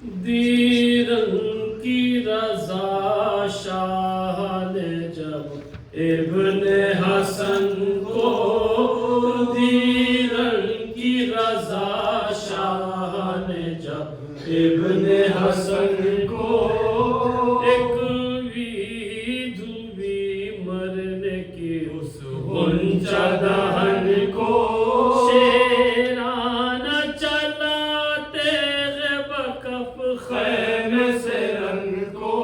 دیرن کی رضا شاہ نے جب ابن حسن کو، دیرن کی رضا شاہ نے جب ابن حسن کو، ایک دھوی مرنے کی اس غنچہ دہن کو، شیرانہ چلا تیرے بکف خیمے سے رنگ کو،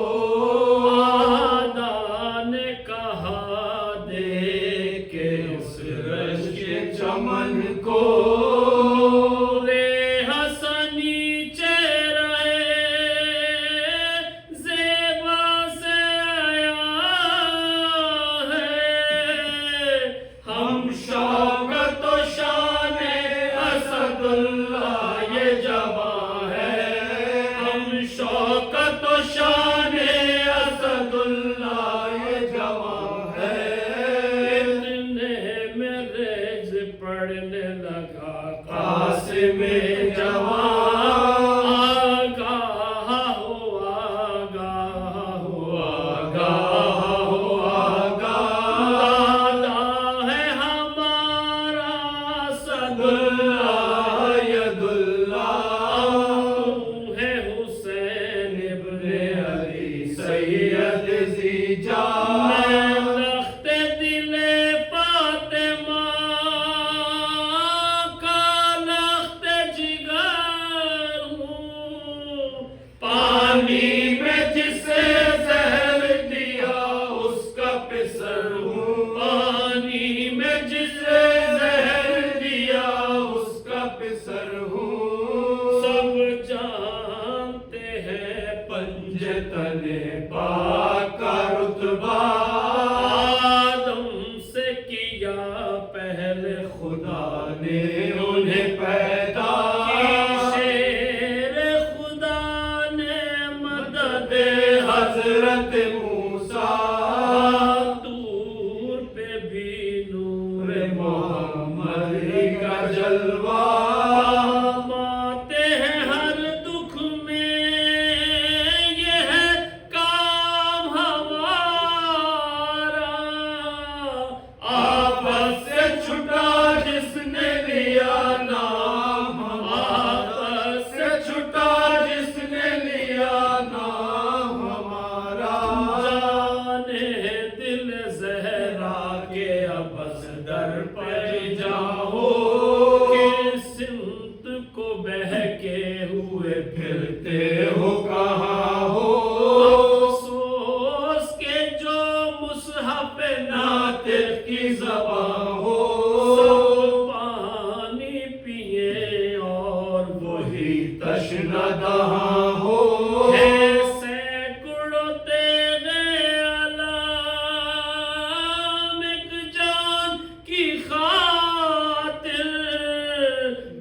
آدھا نے کہا دیکھ کے اس رش کے چمن کو، شوکت و شان اسد اللہ یہ جوان ہے، اتنے میں ریز پڑھنے لگا قاسم جوان، آگاہ ہو آگاہ ہو آگاہ ہو آگاہ، دادا ہے ہمارا اسد اللہ ید اللہ، سید ذی جان، میں لخت دل فاطمہ کا لخت جگر ہوں، پانی میں جسے زہر دیا اس کا پسر ہوں، پانی میں جسے زہر دیا اس کا پسر ہوں، سب جانتے ہیں پنجے تلے پاک کا رتبہ، آدم سے کیا پہلے خدا نے انہیں پیدا، شیر خدا نے مدد حضرت موسیٰ، دور پہ بھی نور محمد کا جلوہ، در پر جاؤ کس سمت کو بہکے ہوئے پھرتے ہو کہاں ہو، افسوس کے جو مصحف ناطق کی زبان ہو، سب پانی پیے اور وہی تشنہ دہاں ہو،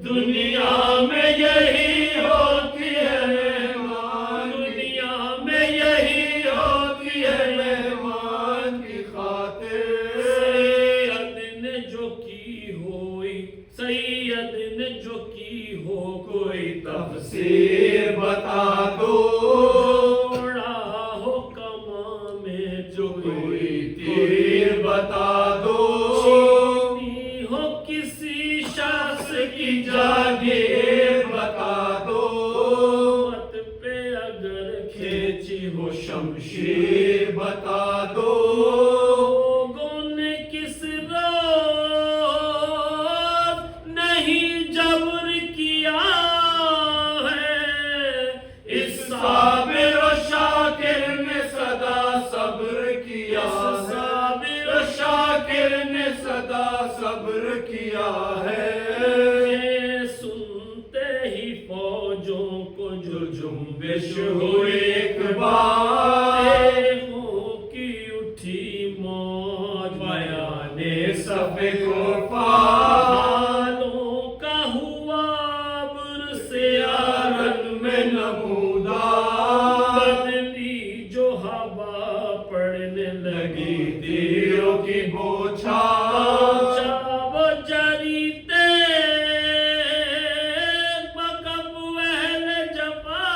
دنیا میں یہی ہوتی ہے مہمان، دنیا میں یہی ہوتی ہے مہمان کی خاطر، سید نے جو کی ہوئی، سید نے جو کی ہو کوئی تفسیر بتا دو، جوڑا ہو کماں میں جو کوئی تیر بتا دو، چینی ہو کسی شخص کی جاگیر بتا دو، مت پہ اگر کھینچی ہو شمشیر بتا دو، لوگوں نے کس روز نہیں جبر کیا ہے، اس صابر و شاکر نے صدا صبر کیا، اس صابر و شاکر نے صدا صبر کیا ہے، جو جنبش ہوئی ایک بار، کی اٹھی موج بیان صف حالوں کا ہوا برس یارن میں نمودار، بدلی جو ہوا پڑنے لگی تیروں کی بوچھار، وہ جریتے بکف اہل جفا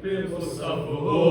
پہ وہ سب ہو